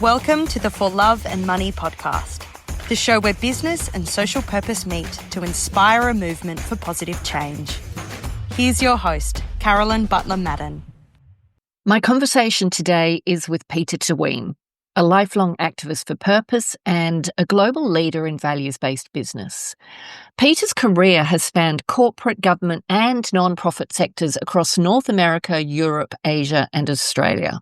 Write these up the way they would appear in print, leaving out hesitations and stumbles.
Welcome to the For Love and Money podcast, the show where business and social purpose meet to inspire a movement for positive change. Here's your host, Carolyn Butler-Madden. My conversation today is with ter Weeme, a lifelong activist for purpose and a global leader in values-based business. Peter's career has spanned corporate, government and non-profit sectors across North America, Europe, Asia and Australia.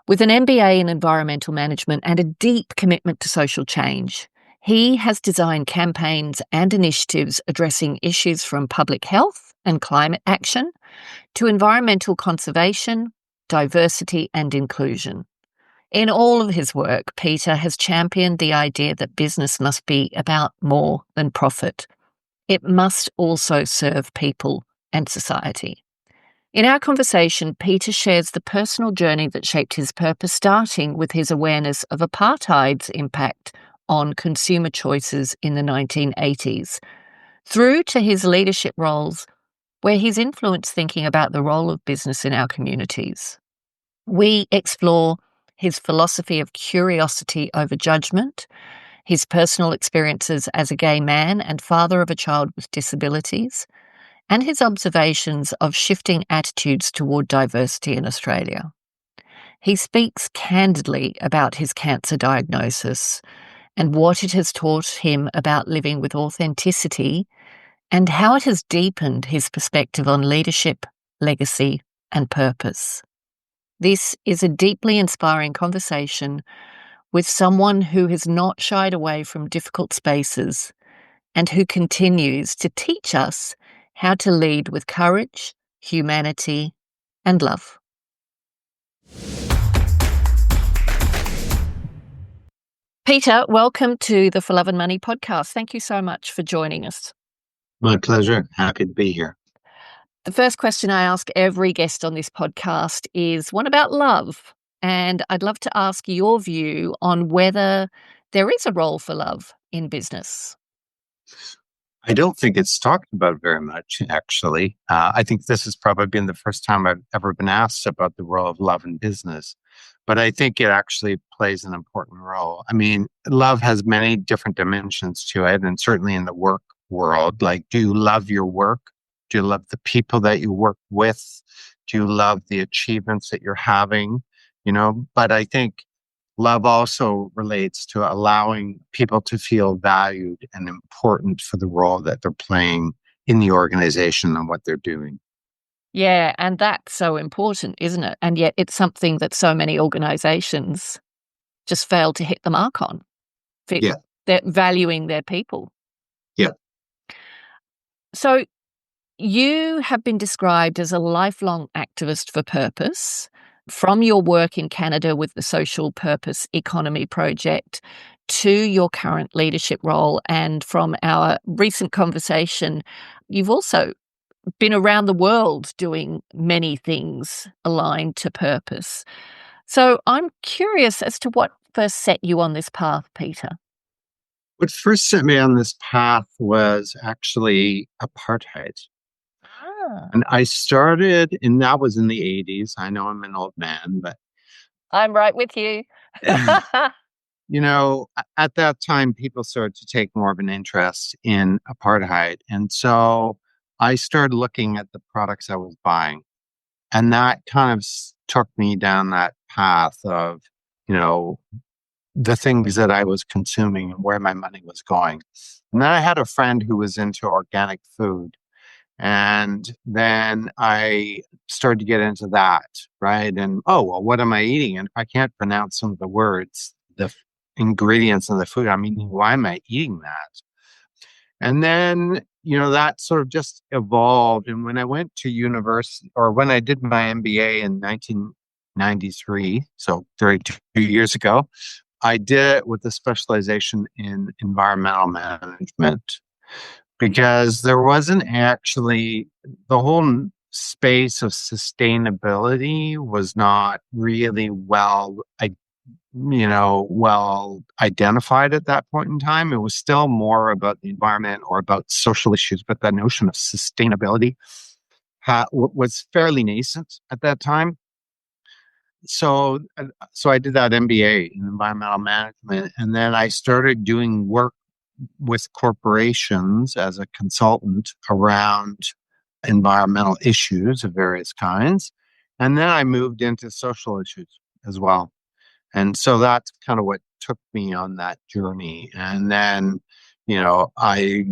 With an MBA in environmental management and a deep commitment to social change, he has designed campaigns and initiatives addressing issues from public health and climate action to environmental conservation, diversity and inclusion. In all of his work, Peter has championed the idea that business must be about more than profit. It must also serve people and society. In our conversation, Peter shares the personal journey that shaped his purpose, starting with his awareness of apartheid's impact on consumer choices in the 1980s, through to his leadership roles, where he's influenced thinking about the role of business in our communities. We explore his philosophy of curiosity over judgment, his personal experiences as a gay man and father of a child with disabilities, and his observations of shifting attitudes toward diversity in Australia. He speaks candidly about his cancer diagnosis and what it has taught him about living with authenticity and how it has deepened his perspective on leadership, legacy, and purpose. This is a deeply inspiring conversation with someone who has not shied away from difficult spaces and who continues to teach us how to lead with courage, humanity, and love. Peter, welcome to the For Love and Money podcast. Thank you so much for joining us. My pleasure. Happy to be here. The first question I ask every guest on this podcast is one about love. And I'd love to ask your view on whether there is a role for love in business. I don't think it's talked about very much, actually. I think this has probably been the first time I've ever been asked about the role of love in business. But I think it actually plays an important role. I mean, love has many different dimensions to it, and certainly in the work world. Like, do you love your work? Do you love the people that you work with? Do you love the achievements that you're having? But I think love also relates to allowing people to feel valued and important for the role that they're playing in the organization and what they're doing. Yeah, and that's so important, isn't it? And yet it's something that so many organizations just fail to hit the mark on. Yeah. They're valuing their people. Yeah. So you have been described as a lifelong activist for purpose, from your work in Canada with the Social Purpose Economy Project to your current leadership role. And from our recent conversation, you've also been around the world doing many things aligned to purpose. So I'm curious as to what first set you on this path, Peter. What first set me on this path was actually apartheid. And I started, and that was in the 80s. I know I'm an old man, but I'm right with you. at that time, people started to take more of an interest in apartheid. And so I started looking at the products I was buying. And that kind of took me down that path of, the things that I was consuming and where my money was going. And then I had a friend who was into organic food. And then I started to get into that, right? And, what am I eating? And if I can't pronounce some of the words, the ingredients in the food I'm eating, why am I eating that? And then, that sort of just evolved. And when I went to university, or when I did my MBA in 1993, so 32 years ago, I did it with a specialization in environmental management. Because there wasn't actually, the whole space of sustainability was not really well identified at that point in time. It was still more about the environment or about social issues, but that notion of sustainability was fairly nascent at that time. so I did that MBA in environmental management, and then I started doing work with corporations as a consultant around environmental issues of various kinds. And then I moved into social issues as well. And so that's kind of what took me on that journey. And then, you know, I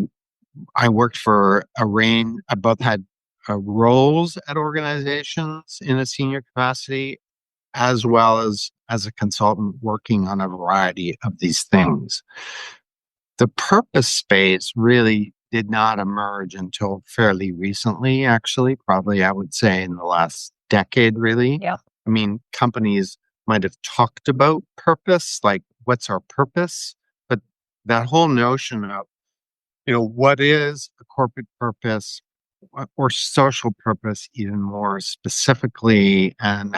worked for a range. I both had roles at organizations in a senior capacity, as well as a consultant working on a variety of these things. The purpose space really did not emerge until fairly recently, actually, probably I would say in the last decade, really. Yeah. I mean, companies might have talked about purpose, like what's our purpose? But that whole notion of, you know, what is a corporate purpose or social purpose even more specifically, and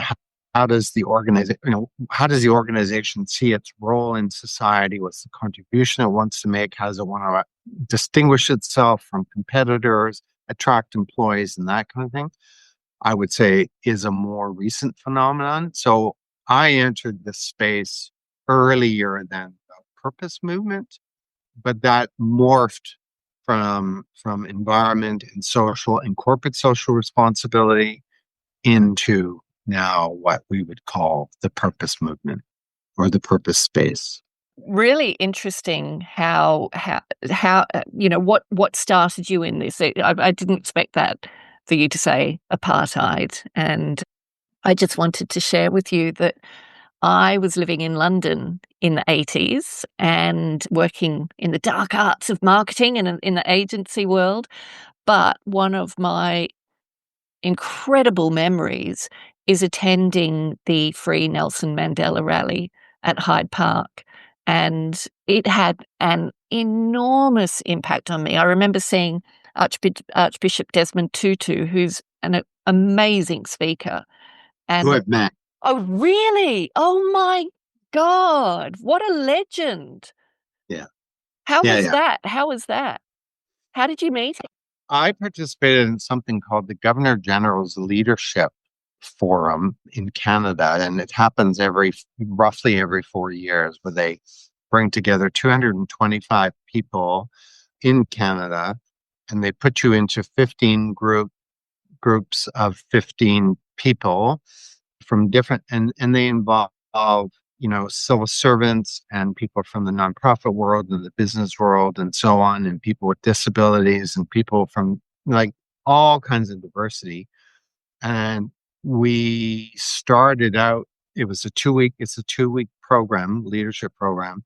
how does the organization, you know, how does the organization see its role in society? What's the contribution it wants to make? How does it want to distinguish itself from competitors, attract employees, and that kind of thing? I would say is a more recent phenomenon. So I entered this space earlier than the purpose movement, but that morphed from environment and social and corporate social responsibility into now what we would call the purpose movement or the purpose space. Really interesting how you know what started you in this. I didn't expect that for you to say apartheid, and I just wanted to share with you that I was living in London in the 80s and working in the dark arts of marketing and in the agency world. But one of my incredible memories is attending the Free Nelson Mandela rally at Hyde Park. And it had an enormous impact on me. I remember seeing Archbishop Desmond Tutu, who's an amazing speaker. And Good man. oh, really? Oh my God. What a legend. Yeah. How Yeah. was Yeah. that? How was that? How did you meet him? I participated in something called the Governor General's Leadership Forum in Canada, and it happens roughly every 4 years, where they bring together 225 people in Canada, and they put you into 15 groups of 15 people from different, and they involve, you know, civil servants and people from the nonprofit world and the business world and so on, and people with disabilities and people from like all kinds of diversity. And we started out, it's a 2 week program, leadership program.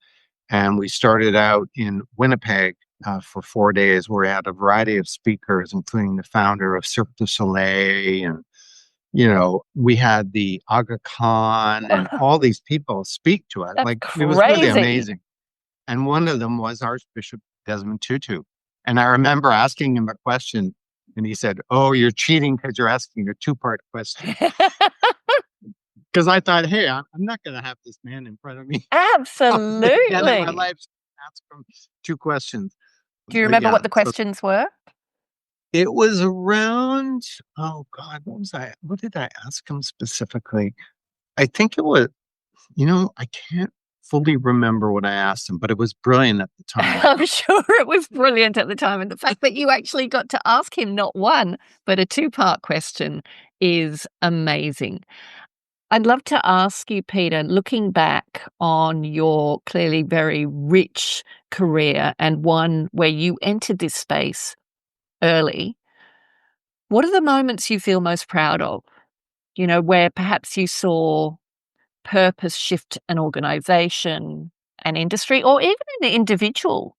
And we started out in Winnipeg for 4 days, where we had a variety of speakers, including the founder of Cirque du Soleil. And, you know, we had the Aga Khan and all these people speak to us. That's Like, it was really crazy. amazing. And one of them was Archbishop Desmond Tutu. And I remember asking him a question, and he said, "Oh, you're cheating because you're asking a two-part question." Because I thought, hey, I'm not going to have this man in front of me again in my Absolutely. life. Ask him two questions. Do you But remember yeah, what the so questions were? it was around, oh God, what did I ask him specifically? I think it was, you know, I can't fully remember what I asked him, but it was brilliant at the time. I'm sure it was brilliant at the time. And the fact that you actually got to ask him not one, but a two-part question is amazing. I'd love to ask you, Peter, looking back on your clearly very rich career and one where you entered this space early, what are the moments you feel most proud of? You know, where perhaps you saw purpose shift an organization, an industry, or even an individual?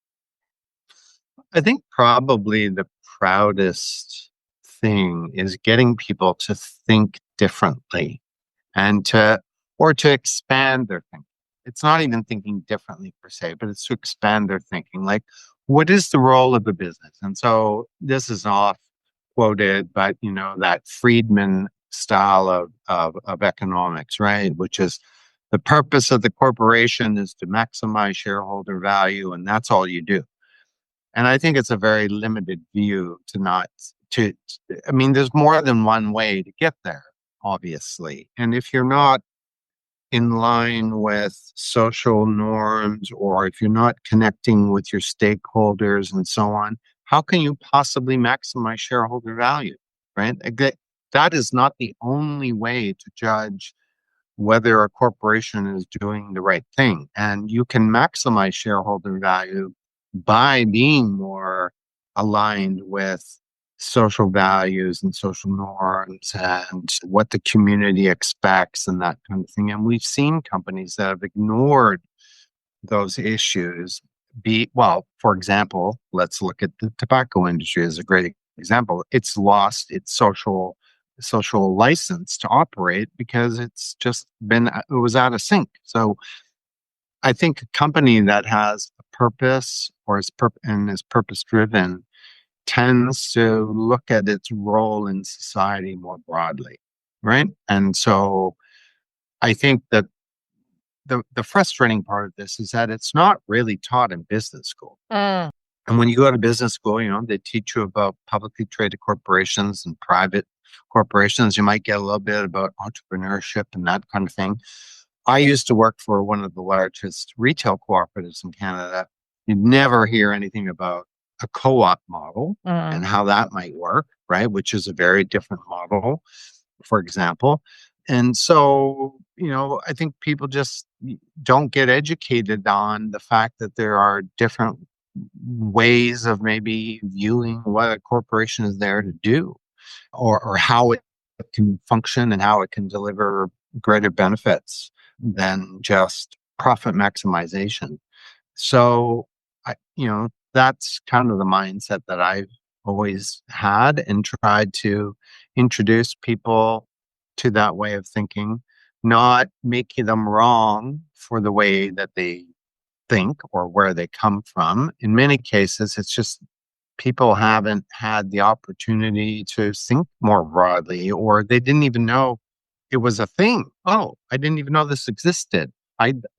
I think probably the proudest thing is getting people to think differently and to expand their thinking. It's not even thinking differently per se, but it's to expand their thinking. Like, what is the role of a business? And so this is oft quoted, but you know, that Friedman style of economics, right? Which is the purpose of the corporation is to maximize shareholder value, and that's all you do. And I think it's a very limited view to not to, I mean, there's more than one way to get there, obviously. And if you're not in line with social norms, or if you're not connecting with your stakeholders and so on, how can you possibly maximize shareholder value, right? That is not the only way to judge whether a corporation is doing the right thing. And you can maximize shareholder value by being more aligned with social values and social norms and what the community expects and that kind of thing. And we've seen companies that have ignored those issues. Well, for example, let's look at the tobacco industry as a great example. It's lost its social license to operate because it's just it was out of sync. So I think a company that has a purpose or and is purpose driven tends to look at its role in society more broadly, right? And so I think that the frustrating part of this is that it's not really taught in business school. And when you go to business school, they teach you about publicly traded corporations and private corporations. You might get a little bit about entrepreneurship and that kind of thing. I used to work for one of the largest retail cooperatives in Canada. You never hear anything about a co-op model and how that might work, right? Which is a very different model, for example. And so, I think people just don't get educated on the fact that there are different ways of maybe viewing what a corporation is there to do, or how it can function and how it can deliver greater benefits than just profit maximization. So, that's kind of the mindset that I've always had and tried to introduce people to that way of thinking, not making them wrong for the way that they think or where they come from. In many cases, it's just people haven't had the opportunity to think more broadly, or they didn't even know it was a thing. Oh, I didn't even know this existed.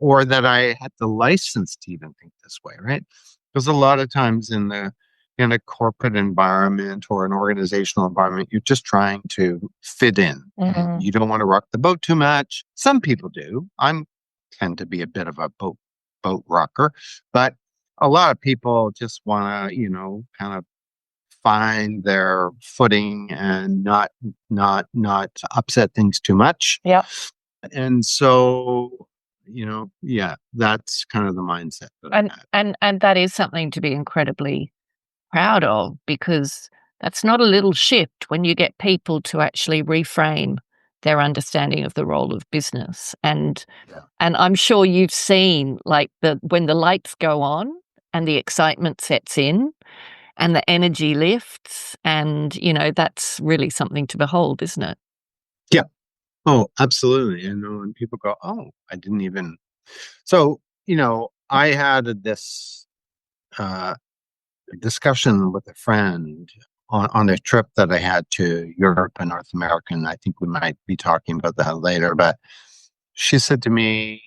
Or that I had the license to even think this way, right? Because a lot of times in a corporate environment or an organizational environment, you're just trying to fit in. Mm-hmm. You don't want to rock the boat too much. Some people do. I tend to be a bit of a boat rocker, but a lot of people just want to, kind of find their footing and not upset things too much. Yeah. And so, that's kind of the mindset. And that is something to be incredibly proud of, because that's not a little shift when you get people to actually reframe their understanding of the role of business. And I'm sure you've seen, like, when the lights go on and the excitement sets in and the energy lifts, and that's really something to behold, isn't it? Yeah. Oh, absolutely. And when people go, oh, I didn't even. So, I had this discussion with a friend on a trip that I had to Europe and North America, and I think we might be talking about that later. But she said to me,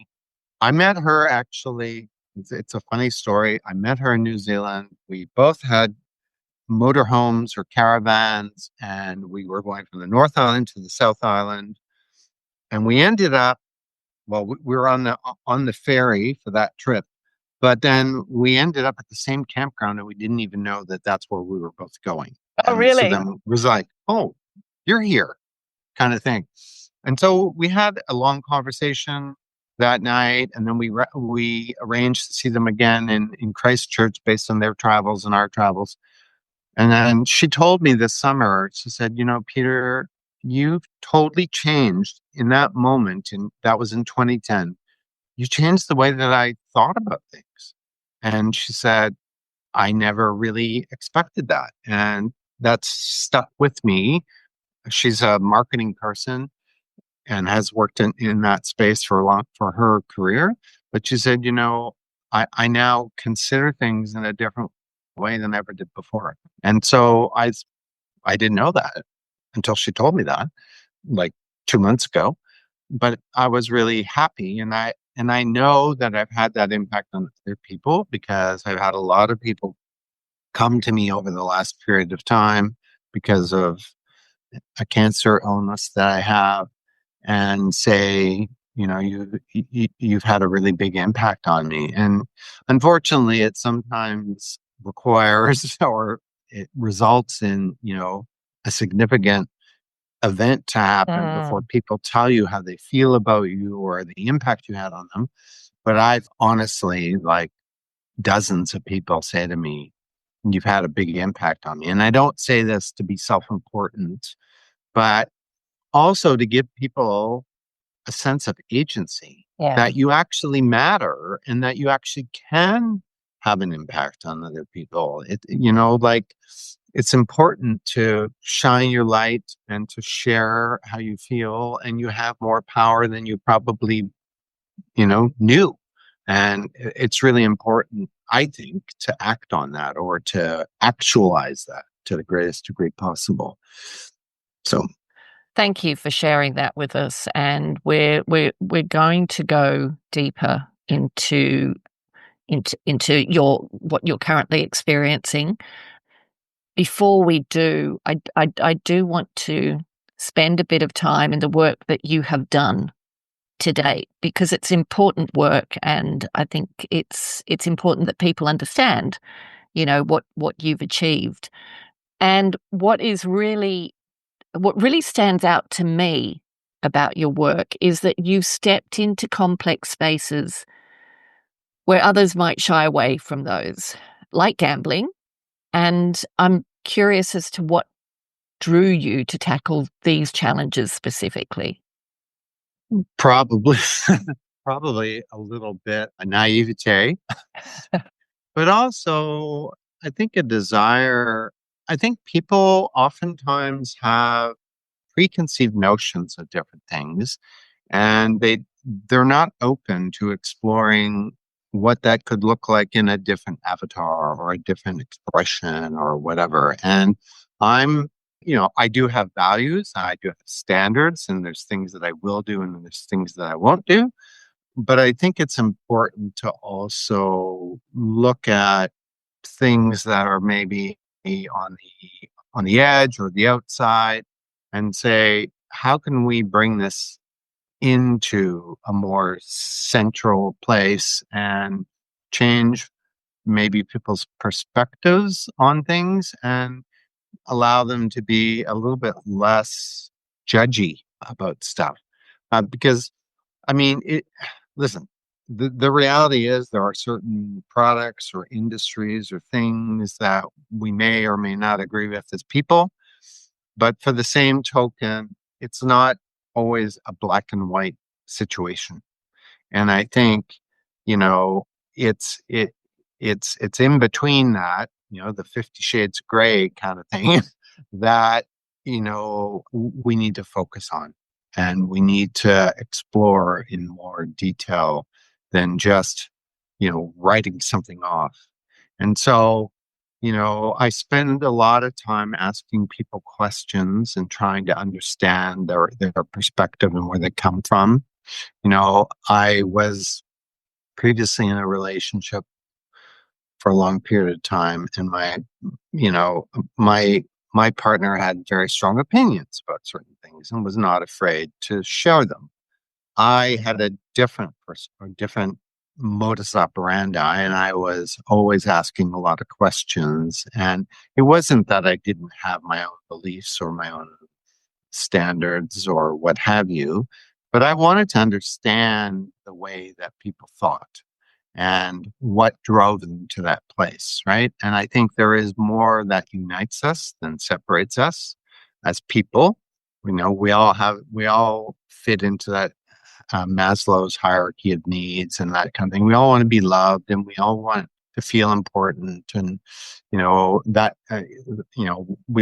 I met her actually. It's a funny story. I met her in New Zealand. We both had motorhomes or caravans, and we were going from the North Island to the South Island. And we ended up, we were on the ferry for that trip, but then we ended up at the same campground, and we didn't even know that that's where we were both going. Oh, and really? So then it was like, oh, you're here, kind of thing. And so we had a long conversation that night, and then we arranged to see them again in Christchurch based on their travels and our travels. And then she told me this summer, she said, Peter, you've totally changed in that moment. And that was in 2010. You changed the way that I thought about things. And she said, I never really expected that. And that's stuck with me. She's a marketing person and has worked in that space for her career. But she said, I now consider things in a different way than I ever did before. And so I didn't know that until she told me that, like 2 months ago. But I was really happy, and I know that I've had that impact on other people, because I've had a lot of people come to me over the last period of time because of a cancer illness that I have, and say, you've had a really big impact on me. And unfortunately, it sometimes requires or it results in, a significant event to happen before people tell you how they feel about you or the impact you had on them. But I've honestly, like, dozens of people say to me, you've had a big impact on me. And I don't say this to be self-important, but also to give people a sense of agency Yeah. that you actually matter and that you actually can have an impact on other people. Like, it's important to shine your light and to share how you feel, and you have more power than you probably, knew. And it's really important, I think, to act on that or to actualize that to the greatest degree possible. So, Thank you for sharing that with us, and we're going to go deeper into your what you're currently experiencing. Before we do, I do want to spend a bit of time in the work that you have done to date, because it's important work, and I think it's important that people understand, what you've achieved. And what really stands out to me about your work is that you've stepped into complex spaces where others might shy away from those, like gambling. And I'm curious as to what drew you to tackle these challenges specifically. probably, probably a little bit a naivete, but also I think a desire. I think people oftentimes have preconceived notions of different things, and they're not open to exploring what that could look like in a different avatar or a different expression or whatever. And I'm, I do have values, I do have standards, and there's things that I will do and there's things that I won't do. But I think it's important to also look at things that are maybe on the edge or the outside and say, how can we bring this into a more central place and change maybe people's perspectives on things and allow them to be a little bit less judgy about stuff? Because, I mean, listen, the reality is there are certain products or industries or things that we may or may not agree with as people. But for the same token, it's not always a black and white situation. And I think, you know, it's it it's in between that, the 50 shades of gray kind of thing that, we need to focus on, and we need to explore in more detail than just, writing something off. And so, I spend a lot of time asking people questions and trying to understand their perspective and where they come from. I was previously in a relationship for a long period of time, and you know, my my partner had very strong opinions about certain things and was not afraid to share them. I had a different modus operandi, and I was always asking a lot of questions. And it wasn't that I didn't have my own beliefs or my own standards or what have you, but I wanted to understand the way that people thought and what drove them to that place, right? And I think there is more that unites us than separates us as people. We all fit into that Maslow's hierarchy of needs and that kind of thing. We all want to be loved, and we all want to feel important, and we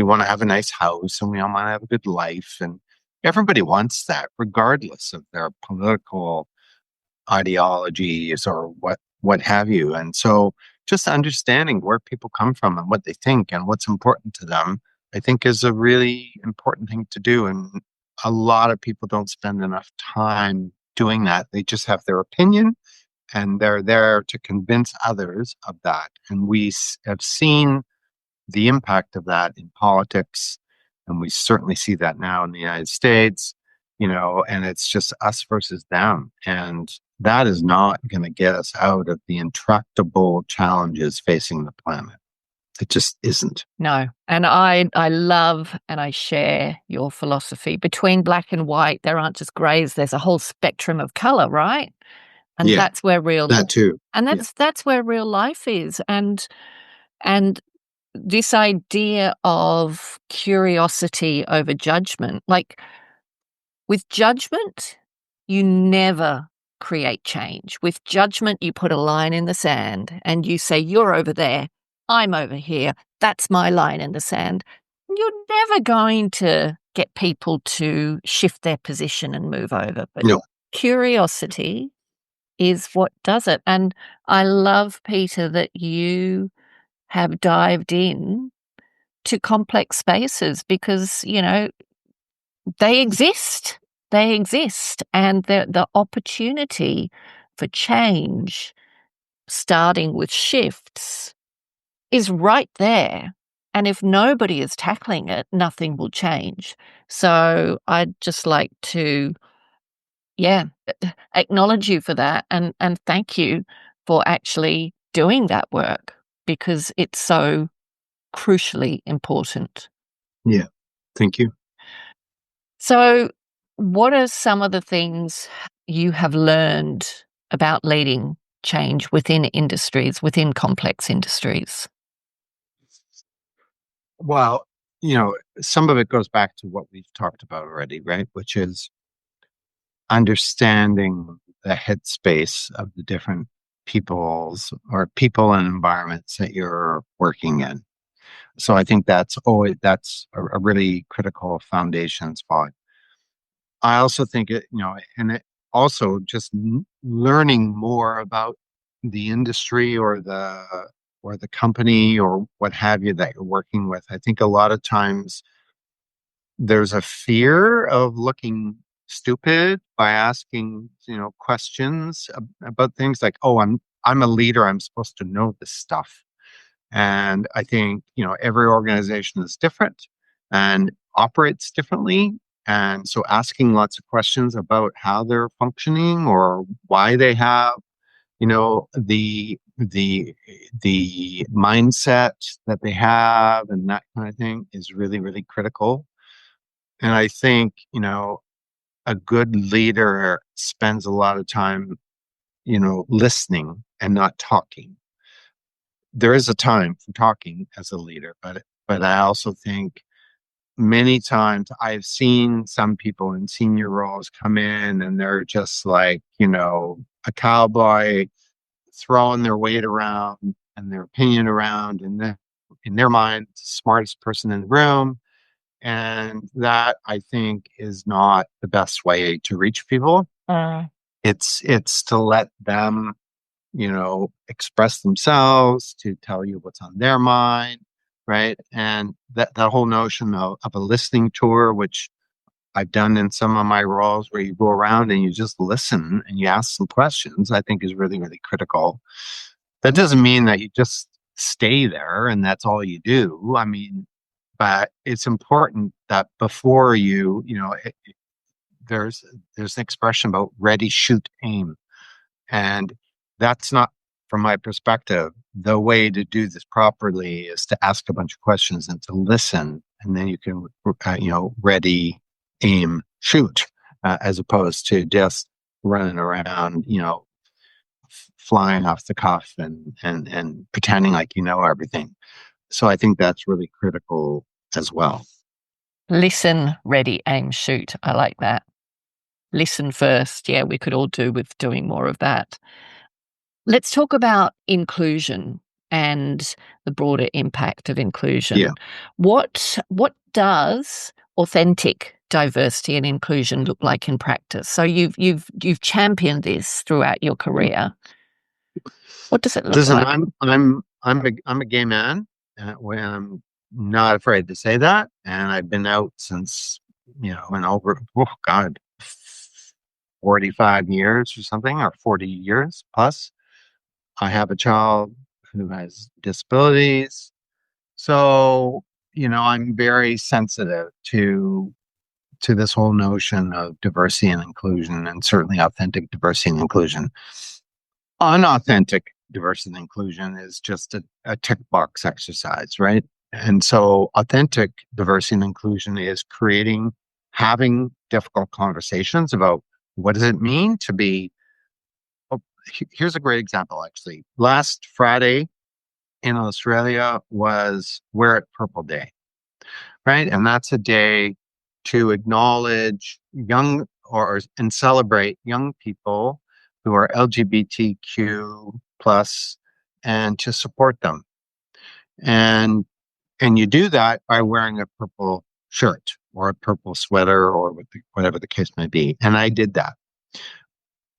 want to have a nice house, and we all want to have a good life, and everybody wants that, regardless of their political ideologies or what have you. And so, just understanding where people come from and what they think and what's important to them, I think, is a really important thing to do. And a lot of people don't spend enough time doing that. They just have their opinion, and they're there to convince others of that. And have seen the impact of that in politics, and we certainly see that now in the United States. and it's just us versus them. And that is not going to get us out of the intractable challenges facing the planet. It just isn't. No. And I love and I share your philosophy. Between black and white, there aren't just grays, there's a whole spectrum of color, right? And that's where that too. And that's where real life is. And this idea of curiosity over judgment, like with judgment, you never create change. With judgment, you put a line in the sand and you say, you're over there, I'm over here. That's my line in the sand. You're never going to get people to shift their position and move over. But No. Curiosity is what does it. And I love, Peter, that you have dived in to complex spaces because, they exist. They exist. And the opportunity for change, starting with shifts, is right there. And if nobody is tackling it, nothing will change. So I'd just like to, acknowledge you for that and thank you for actually doing that work because it's so crucially important. Yeah. Thank you. So, what are some of the things you have learned about leading change within industries, within complex industries? Well, some of it goes back to what we've talked about already, right? Which is understanding the headspace of the different people and environments that you're working in. So I think that's a really critical foundation spot. I also think and it also just learning more about the industry or the company or what have you that you're working with. I think a lot of times there's a fear of looking stupid by asking, questions about things like, oh, I'm a leader, I'm supposed to know this stuff. And I think, every organization is different and operates differently. And so asking lots of questions about how they're functioning or why they have, the mindset that they have and that kind of thing is really, really critical. And I think, a good leader spends a lot of time, listening and not talking. There is a time for talking as a leader, but I also think many times I've seen some people in senior roles come in and they're just like, a cowboy throwing their weight around and their opinion around and in their mind, the smartest person in the room. And that I think is not the best way to reach people. It's to let them, express themselves, to tell you what's on their mind, right? And that whole notion of a listening tour, which I've done in some of my roles where you go around and you just listen and you ask some questions, I think is really, really critical. That doesn't mean that you just stay there and that's all you do. I mean, but it's important that before there's an expression about ready, shoot, aim. And that's not, from my perspective, the way to do this properly is to ask a bunch of questions and to listen. And then you can, ready, aim, shoot, as opposed to just running around, flying off the cuff and pretending like you know everything. So I think that's really critical as well. Listen, ready, aim, shoot. I like that. Listen first. Yeah, we could all do with doing more of that. Let's talk about inclusion and the broader impact of inclusion. Yeah. What does authentic diversity and inclusion look like in practice? So you've championed this throughout your career. What does it look like? I'm a gay man. I'm not afraid to say that, and I've been out since in over 45 years or something, or 40 years plus. I have a child who has disabilities, so I'm very sensitive to to this whole notion of diversity and inclusion, and certainly authentic diversity and inclusion. Unauthentic diversity and inclusion is just a tick box exercise, right? And so authentic diversity and inclusion is having difficult conversations about what does it mean to be. Here's a great example, actually. Last Friday in Australia was Wear It Purple Day, right? And that's a day to acknowledge and celebrate young people who are LGBTQ plus and to support them. And you do that by wearing a purple shirt or a purple sweater or whatever the case may be. And I did that.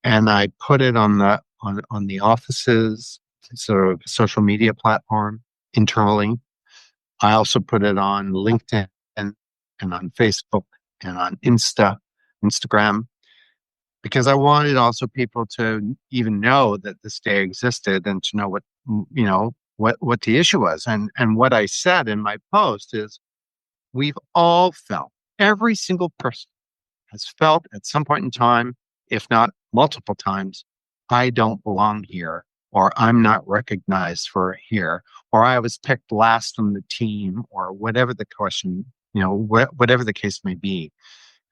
And I put it on the office's sort of social media platform internally. I also put it on LinkedIn and on Facebook and on Instagram, because I wanted also people to even know that this day existed and to know what the issue was. And what I said in my post is, we've all felt, every single person has felt at some point in time, if not multiple times, I don't belong here, or I'm not recognized for here, or I was picked last on the team, or whatever the question, whatever the case may be.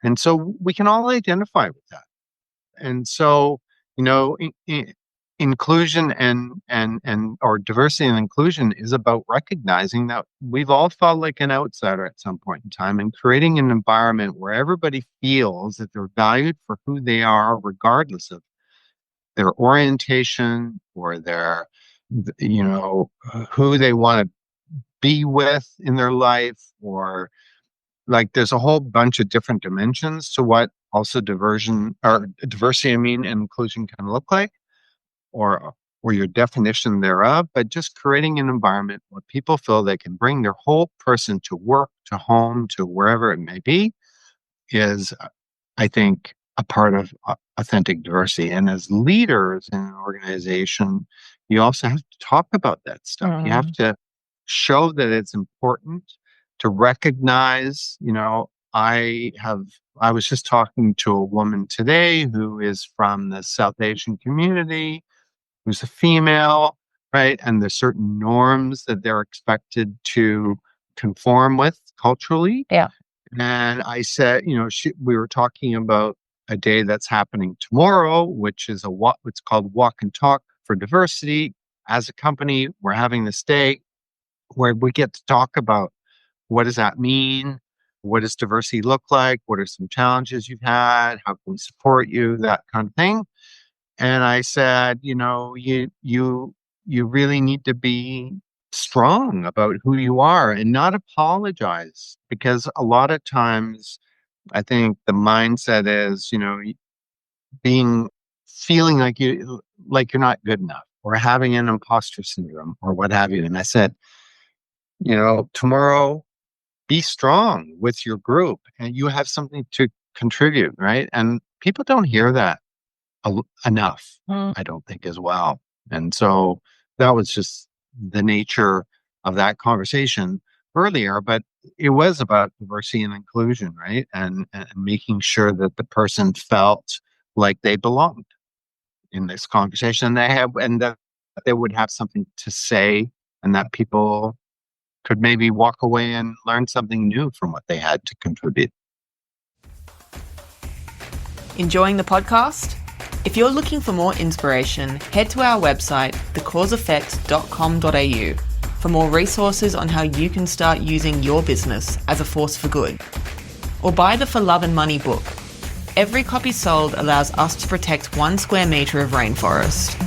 And so we can all identify with that. And so, inclusion or diversity and inclusion is about recognizing that we've all felt like an outsider at some point in time, and creating an environment where everybody feels that they're valued for who they are, regardless of their orientation or their, who they want to be with in their life, or like there's a whole bunch of different dimensions to what also diversity, and inclusion can look like, or your definition thereof. But just creating an environment where people feel they can bring their whole person to work, to home, to wherever it may be, is, I think, a part of authentic diversity. And as leaders in an organization, you also have to talk about that stuff. You have to show that it's important to recognize, I was just talking to a woman today who is from the South Asian community, who's a female, right? And there's certain norms that they're expected to conform with culturally. Yeah. And I said, we were talking about a day that's happening tomorrow, which is it's called Walk and Talk for Diversity. As a company, we're having this day where we get to talk about, what does that mean? What does diversity look like? What are some challenges you've had? How can we support you? That kind of thing. And I said, you really need to be strong about who you are and not apologize, because a lot of times I think the mindset is, feeling like you're not good enough, or having an imposter syndrome, or what have you. And I said, tomorrow, be strong with your group and you have something to contribute, right? And people don't hear that enough, I don't think, as well. And so that was just the nature of that conversation earlier, but it was about diversity and inclusion, right? And making sure that the person felt like they belonged in this conversation, and that they would have something to say, and that people could maybe walk away and learn something new from what they had to contribute. Enjoying the podcast? If you're looking for more inspiration, head to our website, thecauseeffect.com.au, for more resources on how you can start using your business as a force for good. Or buy the For Love and Money book. Every copy sold allows us to protect 1 square metre of rainforest.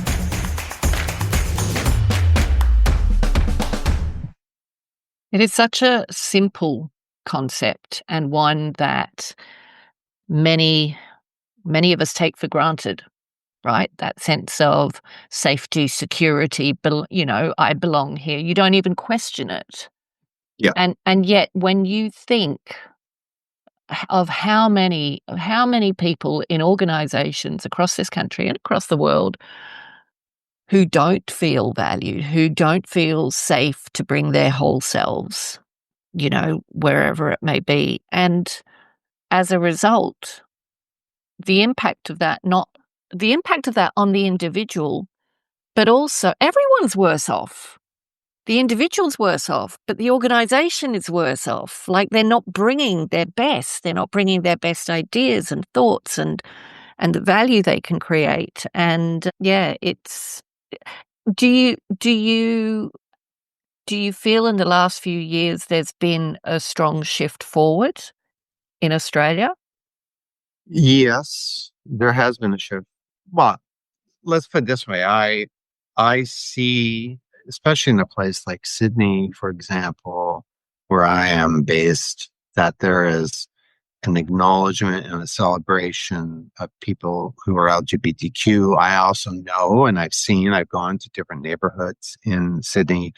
It is such a simple concept, and one that many of us take for granted, right? That sense of safety, security, I belong here. You don't even question it. Yeah. And yet when you think of how many people in organizations across this country and across the world who don't feel valued, who don't feel safe to bring their whole selves, wherever it may be. And as a result, the impact of that on the individual, but also everyone's worse off. The individual's worse off, but the organization is worse off. Like, they're not bringing their best. They're not bringing their best ideas and thoughts and the value they can create. And it's. Do you feel in the last few years there's been a strong shift forward in Australia? Yes, there has been a shift. Well, let's put it this way. I see, especially in a place like Sydney, for example, where I am based, that there is an acknowledgement and a celebration of people who are LGBTQ. I also know, and I've gone to different neighborhoods in Sydney,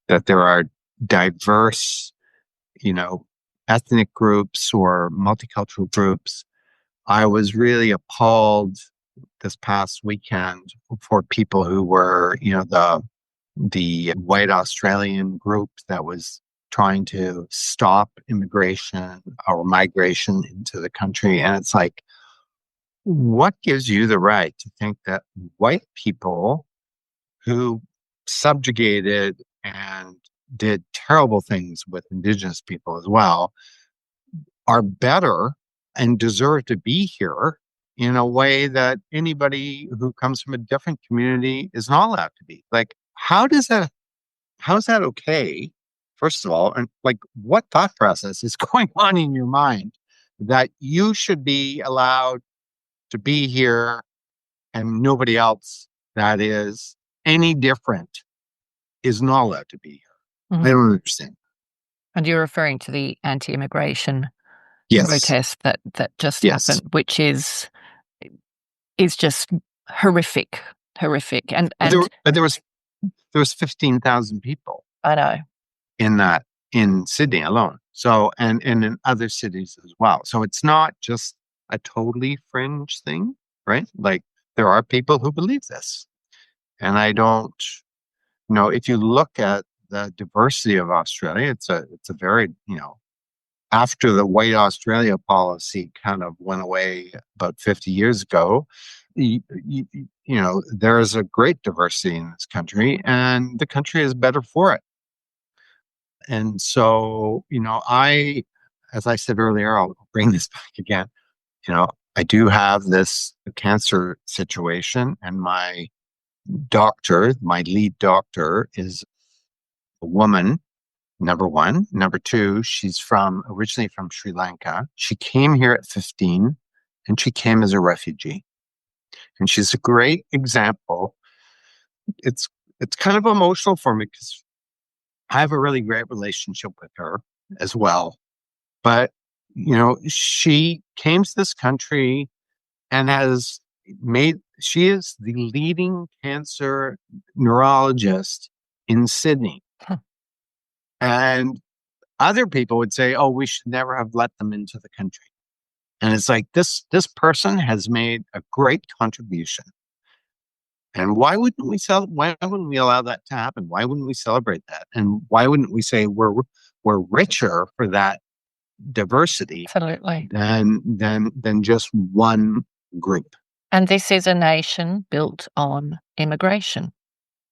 that there are diverse, ethnic groups or multicultural groups. I was really appalled this past weekend for people who were, the white Australian group that was trying to stop immigration or migration into the country. And it's like, what gives you the right to think that white people who subjugated and did terrible things with Indigenous people as well are better and deserve to be here in a way that anybody who comes from a different community is not allowed to be? Like, how's that okay? First of all, and like, what thought process is going on in your mind that you should be allowed to be here and nobody else that is any different is not allowed to be here? I don't understand. And you're referring to the anti-immigration Yes. protest that just Yes. happened, which is just horrific. And there was 15,000 people. I know. In Sydney alone. So, and in other cities as well. So it's not just a totally fringe thing, right? Like, there are people who believe this. And I don't if you look at the diversity of Australia, it's a very, after the white Australia policy kind of went away about 50 years ago, there is a great diversity in this country, and the country is better for it. And so, as I said earlier, I'll bring this back again. I do have this cancer situation, and my lead doctor, is a woman, number one. Number two, she's originally from Sri Lanka. She came here at 15, and she came as a refugee. And she's a great example. It's kind of emotional for me because I have a really great relationship with her as well. But, she came to this country and she is the leading cancer neurologist in Sydney. Huh. And other people would say, oh, we should never have let them into the country. And it's like, this person has made a great contribution. And why wouldn't we allow that to happen? Why wouldn't we celebrate that? And why wouldn't we say we're richer for that diversity? Absolutely. than just one group? And this is a nation built on immigration.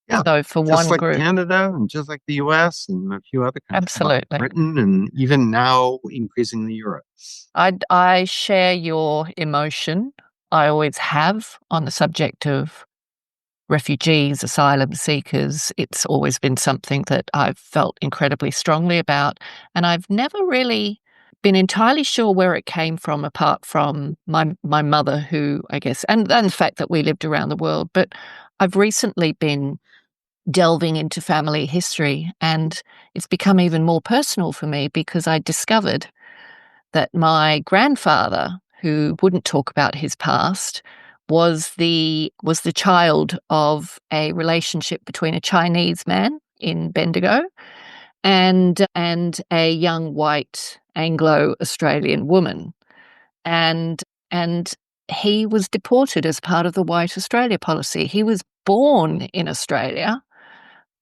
Yeah. So for just one like group, Canada, and just like the US and a few other countries, absolutely, Britain, and even now increasingly Europe. I share your emotion. I always have on the subject of refugees, asylum seekers. It's always been something that I've felt incredibly strongly about, and I've never really been entirely sure where it came from, apart from my mother, who, I guess, and the fact that we lived around the world. But I've recently been delving into family history, and it's become even more personal for me because I discovered that my grandfather, who wouldn't talk about his past, was the child of a relationship between a Chinese man in Bendigo and a young white Anglo-Australian woman. And he was deported as part of the White Australia policy. He was born in Australia,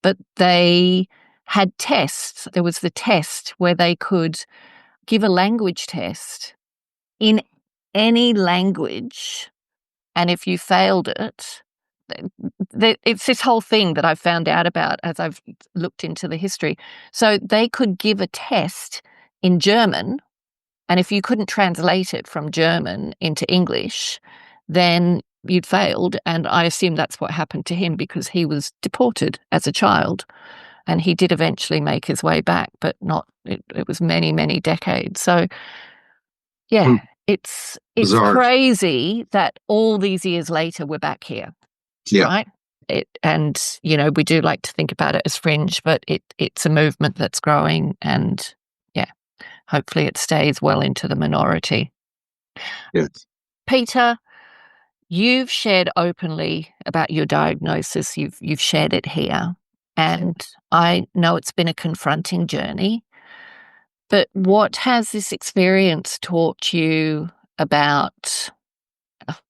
but they had tests. There was the test where they could give a language test in any language, and if you failed it, it's this whole thing that I've found out about as I've looked into the history. So they could give a test in German, and if you couldn't translate it from German into English, then you'd failed. And I assume that's what happened to him because he was deported as a child. And he did eventually make his way back, but it was many, many decades. So, yeah, it's Bizarre. crazy that all these years later we're back here, Yeah. right? And, we do like to think about it as fringe, but it's a movement that's growing and, yeah, hopefully it stays well into the minority. Yes. Peter, you've shared openly about your diagnosis. You've shared it here. And I know it's been a confronting journey, but what has this experience taught you about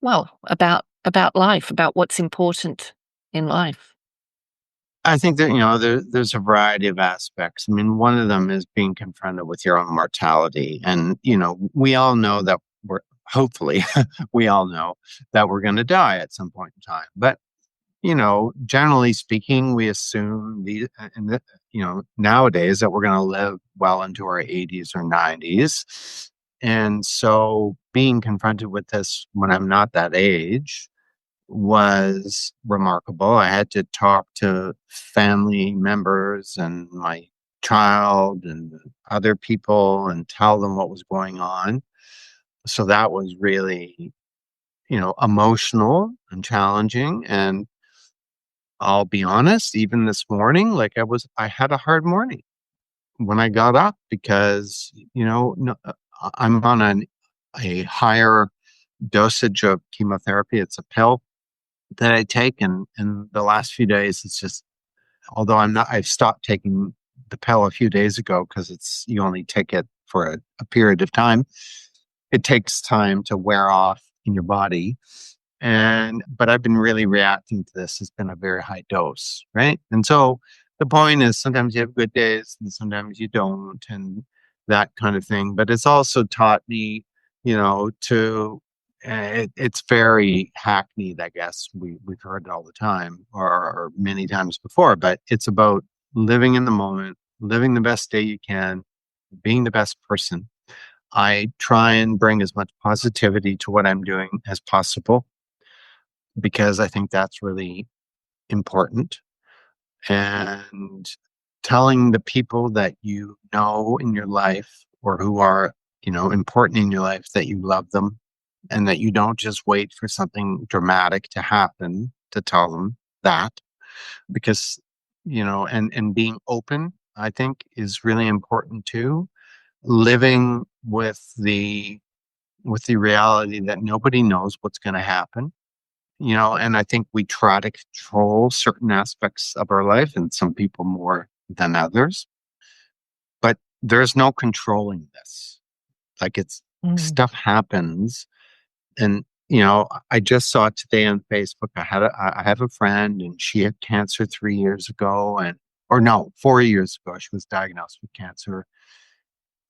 life, about what's important in life? I think that, there's a variety of aspects. I mean, one of them is being confronted with your own mortality. And, we all know that hopefully, we all know that we're going to die at some point in time. But, generally speaking, we assume nowadays that we're going to live well into our 80s or 90s. And so being confronted with this when I'm not that age was remarkable. I had to talk to family members and my child and other people and tell them what was going on. So that was really, emotional and challenging. And I'll be honest, even this morning, I had a hard morning when I got up because, no, I'm on a higher dosage of chemotherapy. It's a pill that I take, and in the last few days, it's just, although I've stopped taking the pill a few days ago because you only take it for a period of time. It takes time to wear off in your body. But I've been really reacting to this. It's been a very high dose, right? And so the point is sometimes you have good days and sometimes you don't, and that kind of thing. But it's also taught me, it's very hackneyed, I guess. We've heard it all the time or many times before, but it's about living in the moment, living the best day you can, being the best person. I try and bring as much positivity to what I'm doing as possible because I think that's really important. And telling the people that you know in your life or who are, important in your life that you love them and that you don't just wait for something dramatic to happen to tell them that because, and being open, I think is really important too. Living with the reality that nobody knows what's going to happen, and I think we try to control certain aspects of our life and some people more than others, but there's no controlling this. Stuff happens. And, I just saw it today on Facebook. I have a friend and she had cancer 3 years ago 4 years ago, she was diagnosed with cancer.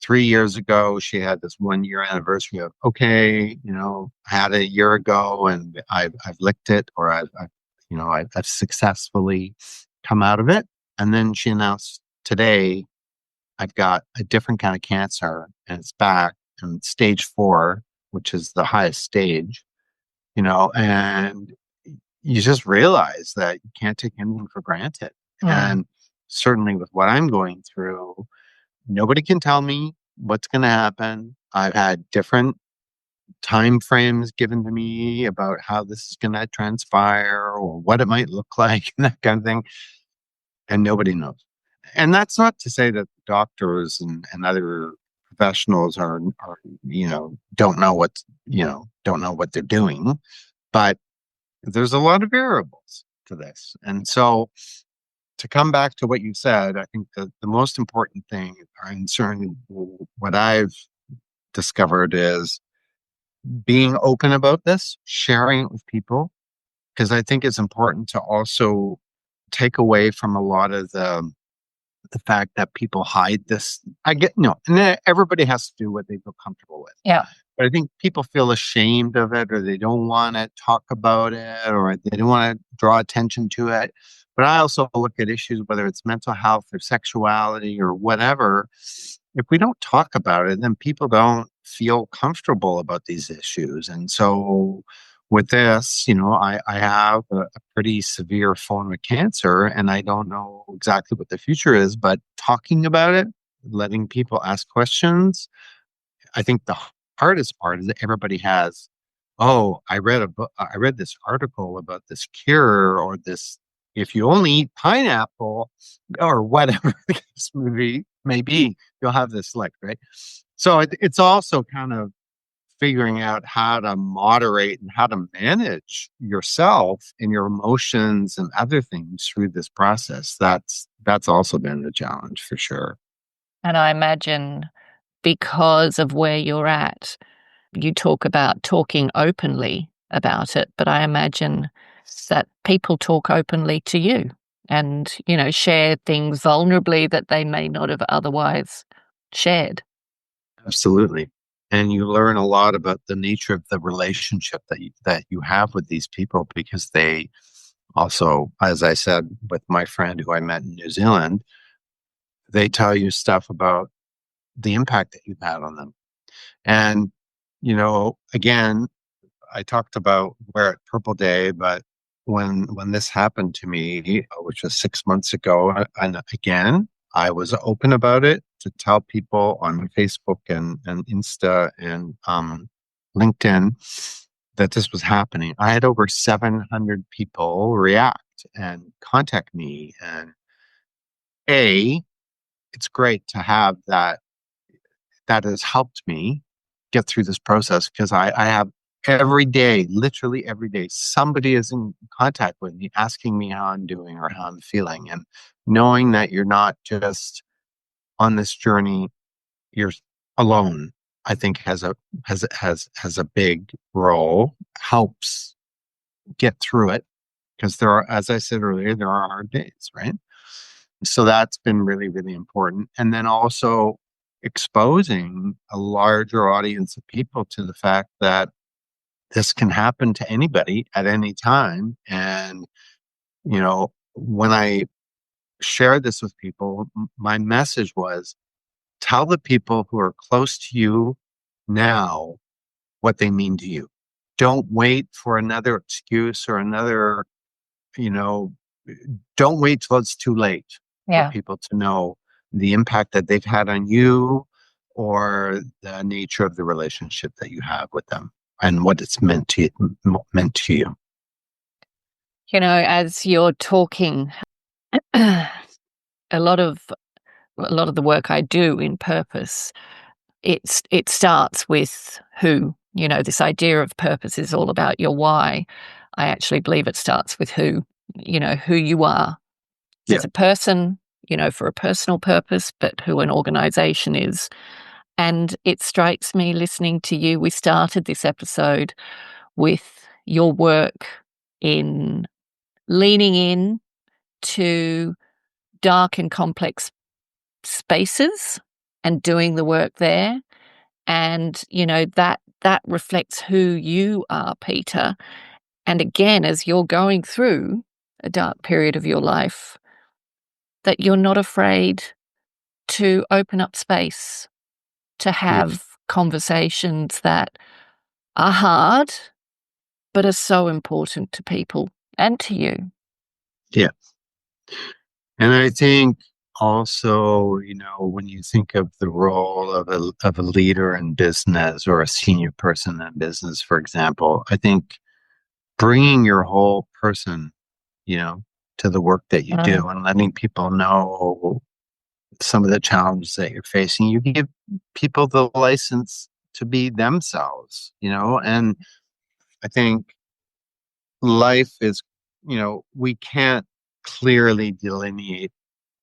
3 years ago, she had this 1 year anniversary of, okay, I had a year ago and I've licked it or I've successfully come out of it. And then she announced today, I've got a different kind of cancer and it's back and stage 4, which is the highest stage, and you just realize that you can't take anything for granted. And certainly with what I'm going through, nobody can tell me what's going to happen. I've had different time frames given to me about how this is going to transpire or what it might look like and that kind of thing. And nobody knows. And that's not to say that doctors and other professionals are don't know what they're doing, but there's a lot of variables to this. And so to come back to what you said, I think the most important thing, and certainly what I've discovered, is being open about this, sharing it with people, because I think it's important to also take away from a lot of the the fact that people hide this. I get no, and then everybody has to do what they feel comfortable with. Yeah. But I think people feel ashamed of it, or they don't want to talk about it, or they don't want to draw attention to it. But I also look at issues, whether it's mental health or sexuality or whatever. If we don't talk about it, then people don't feel comfortable about these issues. And so with this, I have a pretty severe form of cancer, and I don't know exactly what the future is, but talking about it, letting people ask questions, I think the hardest part is that everybody has, oh, I read a book, I read this article about this cure or this, if you only eat pineapple or whatever the case may be, you'll have this lick, right? So it's also kind of figuring out how to moderate and how to manage yourself and your emotions and other things through this process. That's also been a challenge for sure. And I imagine because of where you're at, you talk about talking openly about it, but I imagine that people talk openly to you and, share things vulnerably that they may not have otherwise shared. Absolutely. And you learn a lot about the nature of the relationship that you have with these people, because they also, as I said, with my friend who I met in New Zealand, they tell you stuff about the impact that you've had on them. And, again, I talked about wear it purple day, but when this happened to me, which was 6 months ago, and again, I was open about it to tell people on Facebook and Insta and LinkedIn that this was happening. I had over 700 people react and contact me. And it's great to have that. That has helped me get through this process, because I have every day, literally every day, somebody is in contact with me asking me how I'm doing or how I'm feeling. And knowing that you're not just on this journey, you're alone, I think has a big role, helps get through it, because there are, as I said earlier, there are hard days, right? So that's been really, really important. And then also exposing a larger audience of people to the fact that this can happen to anybody at any time. And, when I shared this with people, my message was, tell the people who are close to you now what they mean to you. Don't wait for another excuse or another, you know, don't wait till it's too late for Yeah. people to know the impact that they've had on you, or the nature of the relationship that you have with them and what it's meant to you. As you're talking, a lot of the work I do in purpose, it starts with who. This idea of purpose is all about your why. I actually believe it starts with who you are Yeah. as a person, for a personal purpose, but who an organization is. And it strikes me listening to you, we started this episode with your work in leaning in to dark and complex spaces and doing the work there. And, that reflects who you are, Peter. And again, as you're going through a dark period of your life, that you're not afraid to open up space, to have conversations that are hard, but are so important to people and to you. Yeah. And I think also, when you think of the role of a leader in business, or a senior person in business, for example, I think bringing your whole person, to the work that you do, and letting people know some of the challenges that you're facing, you give people the license to be themselves, and I think life is, we can't clearly delineate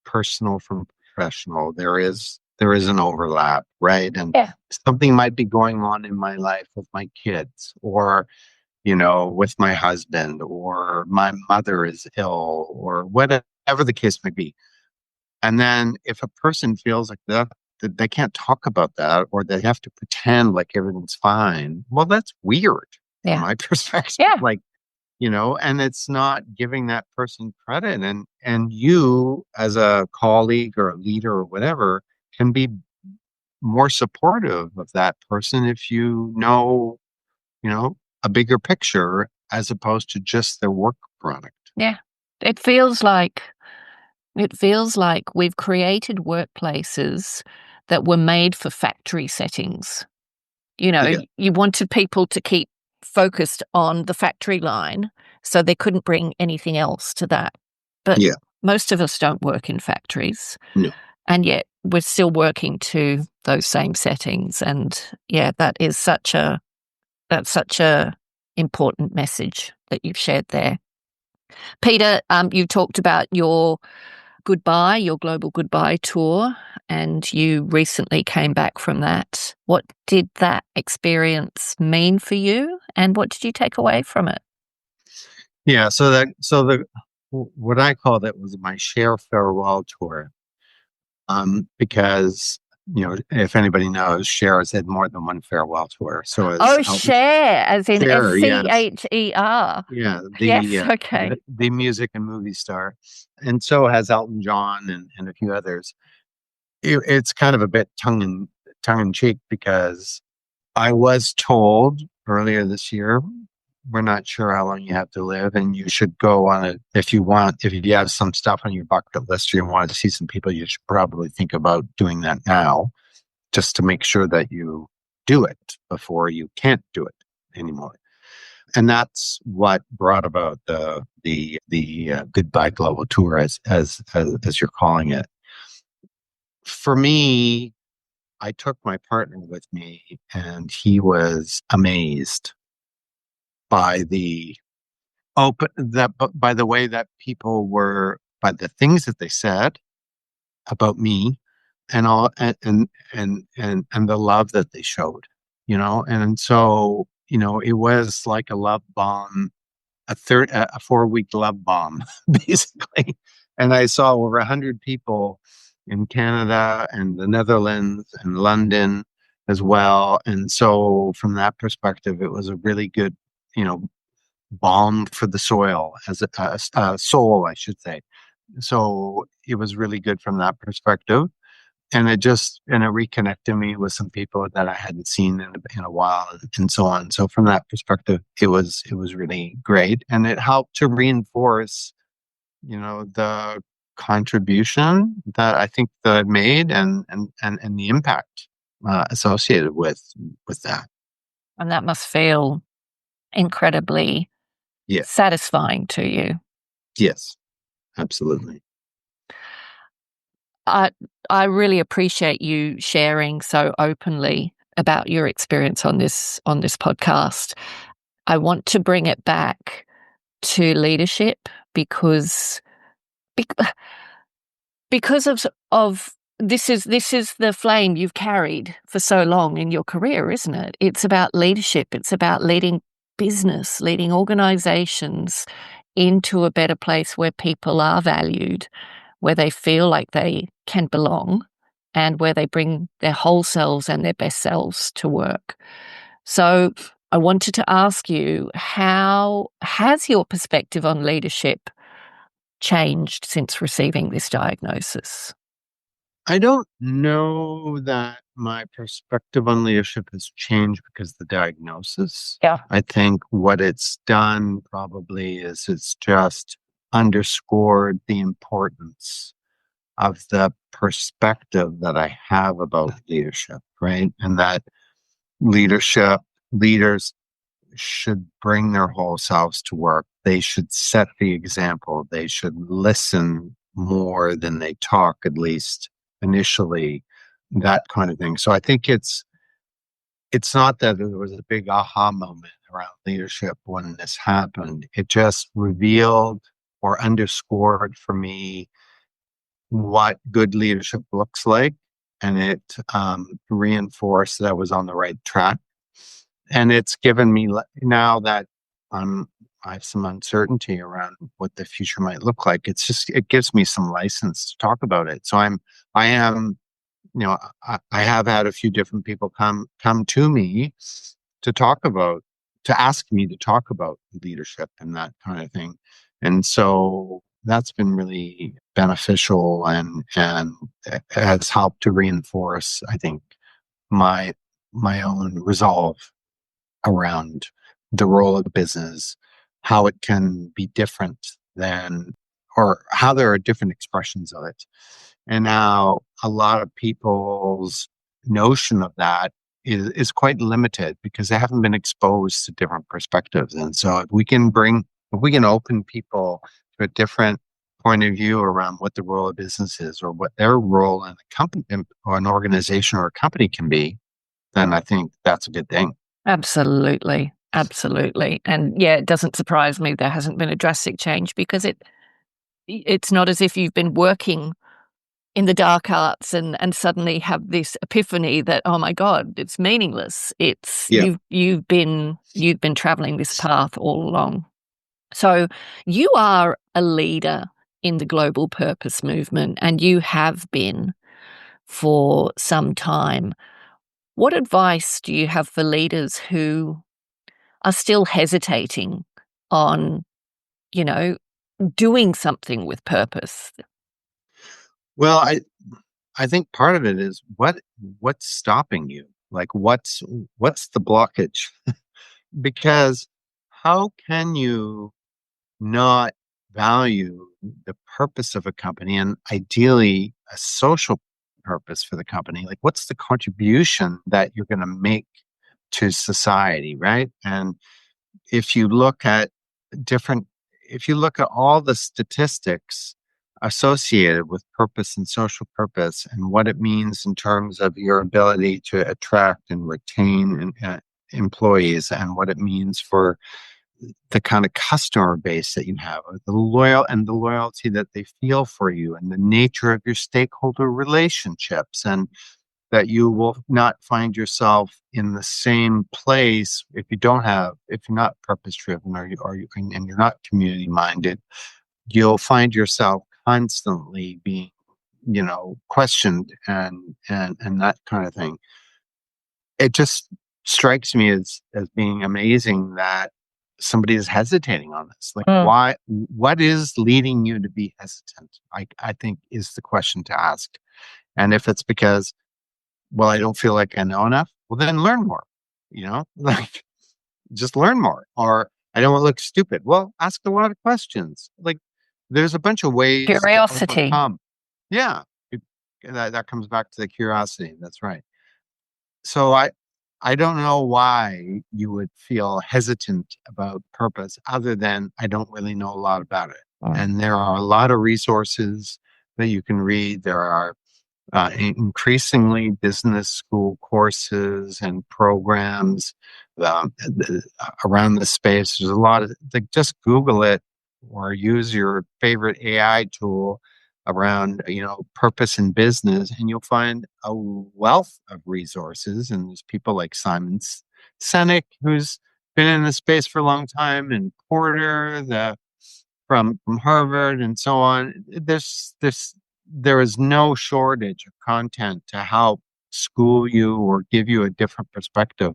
personal from professional. There is an overlap, right? And Yeah. something might be going on in my life with my kids, or with my husband, or my mother is ill, or whatever the case may be. And then if a person feels like that they can't talk about that, or they have to pretend like everything's fine, well, that's weird from Yeah. my perspective. Yeah. Like, and it's not giving that person credit. And you, as a colleague or a leader or whatever, can be more supportive of that person if you know, a bigger picture as opposed to just their work product. Yeah. It feels like we've created workplaces that were made for factory settings. Yeah. You wanted people to keep focused on the factory line, so they couldn't bring anything else to that. But Yeah. most of us don't work in factories, No. and yet we're still working to those same settings. And yeah, that's such a important message that you've shared there. Peter, you talked about your global goodbye tour, and you recently came back from that. What did that experience mean for you, and what did you take away from it? Yeah. So what I call that was my share farewell tour. Because if anybody knows, Cher has had more than one farewell tour. So as Oh, Elton share, as in Cher, yes, SCHER. yeah, Yes, okay. the music and movie star, and so has Elton John and a few others. It's kind of a bit tongue in cheek because I was told earlier this year, we're not sure how long you have to live, and you should go on it if you want. If you have some stuff on your bucket list, or you want to see some people, you should probably think about doing that now, just to make sure that you do it before you can't do it anymore. And that's what brought about the Goodbye Global Tour, as you're calling it. For me, I took my partner with me, and he was amazed by by the way that people were, by the things that they said about me, and all, and the love that they showed, and so it was like a love bomb, a 4-week love bomb, basically. And I saw over 100 people in Canada and the Netherlands and London as well. And so from that perspective, it was a really good, balm for the soil, as a soul, I should say. So it was really good from that perspective. And it reconnected me with some people that I hadn't seen in a while, and so on. So from that perspective, it was really great, and it helped to reinforce, the contribution that I think that I made, and the impact associated with that. And that must feel incredibly Yeah. satisfying to you. Yes. Absolutely. I really appreciate you sharing so openly about your experience on this podcast. I want to bring it back to leadership because of this is the flame you've carried for so long in your career, isn't it? It's about leadership. It's about leading business, leading organizations into a better place where people are valued, where they feel like they can belong, and where they bring their whole selves and their best selves to work. So I wanted to ask you, how has your perspective on leadership changed since receiving this diagnosis? I don't know that my perspective on leadership has changed because of the diagnosis. Yeah. I think what it's done probably is it's just underscored the importance of the perspective that I have about leadership, right? And that leaders should bring their whole selves to work. They should set the example. They should listen more than they talk, at least initially, that kind of thing. So I think it's not that there was a big aha moment around leadership when this happened. It just revealed or underscored for me what good leadership looks like, and it reinforced that I was on the right track. And it's given me, now that I'm I have some uncertainty around what the future might look like. It gives me some license to talk about it. So I am, I have had a few different people come to me to talk about, to ask me to talk about leadership and that kind of thing. And so that's been really beneficial and has helped to reinforce, I think, my own resolve around the role of the business, how it can be different than, or how there are different expressions of it. And now a lot of people's notion of that is quite limited because they haven't been exposed to different perspectives. And so if we can open people to a different point of view around what the role of business is or what their role in a company or an organization or a company can be, then I think that's a good thing. Absolutely. Absolutely. And yeah, it doesn't surprise me there hasn't been a drastic change because it's not as if you've been working in the dark arts and suddenly have this epiphany that, oh my God, it's meaningless. It's Yeah. you've been traveling this path all along. So you are a leader in the global purpose movement, and you have been for some time. What advice do you have for leaders who are still hesitating on, doing something with purpose? Well, I think part of it is what's stopping you? Like what's the blockage? Because how can you not value the purpose of a company and ideally a social purpose for the company? Like what's the contribution that you're going to make to society, right? And if you look at different, if you look at all the statistics associated with purpose and social purpose and what it means in terms of your ability to attract and retain employees and what it means for the kind of customer base that you have, the loyalty that they feel for you and the nature of your stakeholder relationships, and that you will not find yourself in the same place if you're not purpose driven and you're not community minded. You'll find yourself constantly being, questioned and that kind of thing. It just strikes me as being amazing that somebody is hesitating on this. Like, Mm. what is leading you to be hesitant? I think is the question to ask. And if it's because, well, I don't feel like I know enough, well, then learn more, like just learn more. Or I don't want to look stupid. Well, ask a lot of questions. Like there's a bunch of ways to Curiosity. overcome. Yeah. That comes back to the curiosity. That's right. So I don't know why you would feel hesitant about purpose other than I don't really know a lot about it. Mm. And there are a lot of resources that you can read. There are increasingly business school courses and programs around the space. There's a lot of, like, just Google it or use your favorite AI tool around, purpose in business, and you'll find a wealth of resources. And there's people like Simon Sinek, who's been in the space for a long time, and Porter, from Harvard, and so on. There is no shortage of content to help school you or give you a different perspective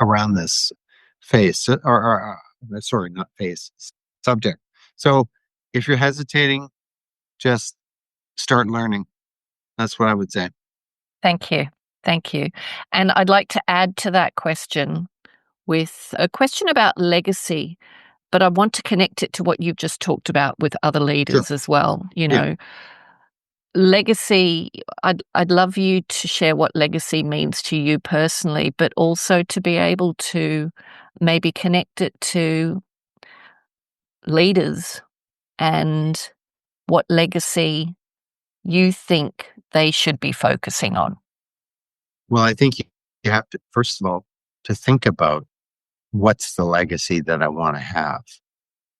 around this not face, subject. So if you're hesitating, just start learning. That's what I would say. Thank you. Thank you. And I'd like to add to that question with a question about legacy, but I want to connect it to what you've just talked about with other leaders Sure. as well. Yeah. Legacy, I'd love you to share what legacy means to you personally, but also to be able to maybe connect it to leaders and what legacy you think they should be focusing on. Well, I think you have to, first of all, to think about what's the legacy that I want to have.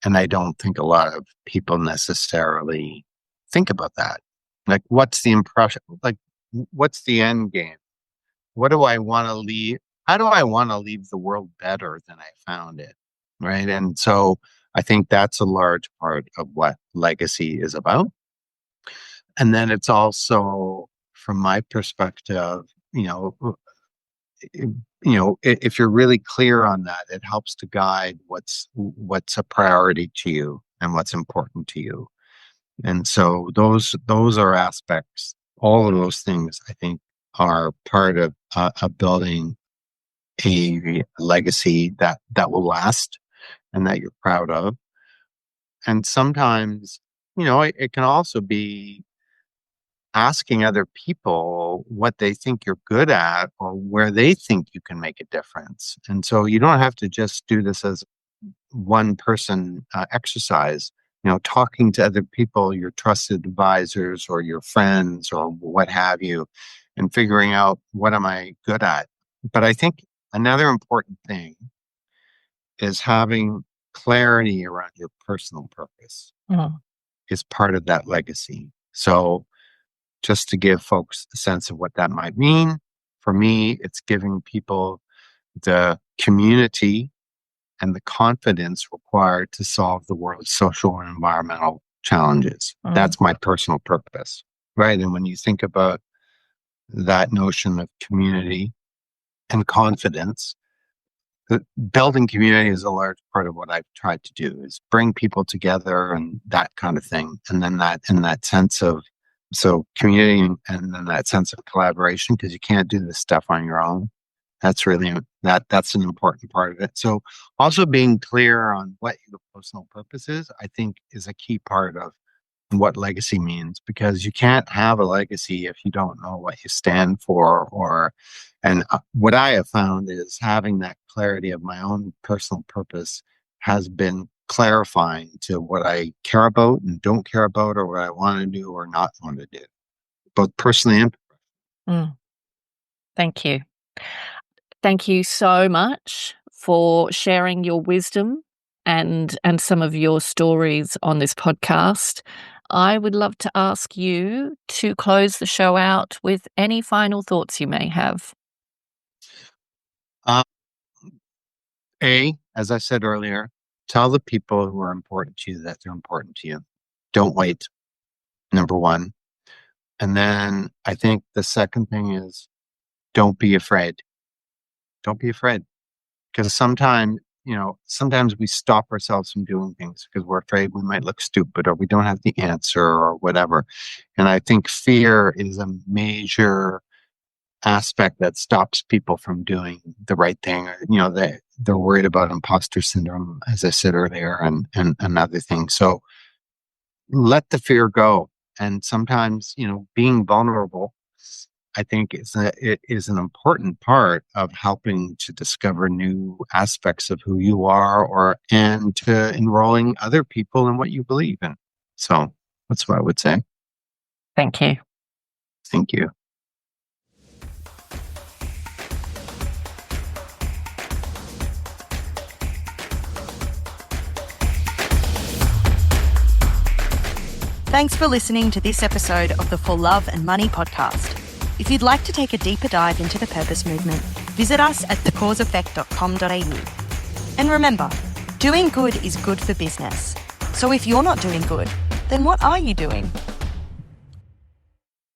And I don't think a lot of people necessarily think about that. Like, what's the impression? Like, what's the end game? What do I want to leave? How do I want to leave the world better than I found it? right? And so I think that's a large part of what legacy is about. And then it's also, from my perspective, you know, if you're really clear on that, it helps to guide what's a priority to you and what's important to you. And so those are aspects. All of those things, I think, are part of building a legacy that will last and that you're proud of. And sometimes, it can also be asking other people what they think you're good at or where they think you can make a difference. And so you don't have to just do this as one person exercise, talking to other people, your trusted advisors or your friends or what have you, and figuring out what am I good at. But I think another important thing is having clarity around your personal purpose is part of that legacy. So just to give folks a sense of what that might mean, for me, it's giving people the community and the confidence required to solve the world's social and environmental challenges. That's my personal purpose, right? And when you think about that notion of community and confidence, building community is a large part of what I've tried to do, is bring people together and that kind of thing. And then that sense of, so community and then that sense of collaboration, because you can't do this stuff on your own. That's really, that's an important part of it. So also being clear on what your personal purpose is, I think, is a key part of what legacy means, because you can't have a legacy if you don't know what you stand for. And what I have found is having that clarity of my own personal purpose has been clarifying to what I care about and don't care about, or what I want to do or not want to do, both personally and professionally. Thank you. Thank you so much for sharing your wisdom and some of your stories on this podcast. I would love to ask you to close the show out with any final thoughts you may have. As I said earlier, tell the people who are important to you that they're important to you. Don't wait, number one. And then I think the second thing is, don't be afraid. Don't be afraid. Because sometimes we stop ourselves from doing things because we're afraid we might look stupid or we don't have the answer or whatever. And I think fear is a major aspect that stops people from doing the right thing. They're worried about imposter syndrome, as I said earlier, and other things. So let the fear go. And sometimes, being vulnerable, I think it is an important part of helping to discover new aspects of who you are, and to enrolling other people in what you believe in. So that's what I would say. Thank you. Thank you. Thanks for listening to this episode of the For Love and Money podcast. If you'd like to take a deeper dive into the purpose movement, visit us at thecauseeffect.com.au. And remember, doing good is good for business. So if you're not doing good, then what are you doing?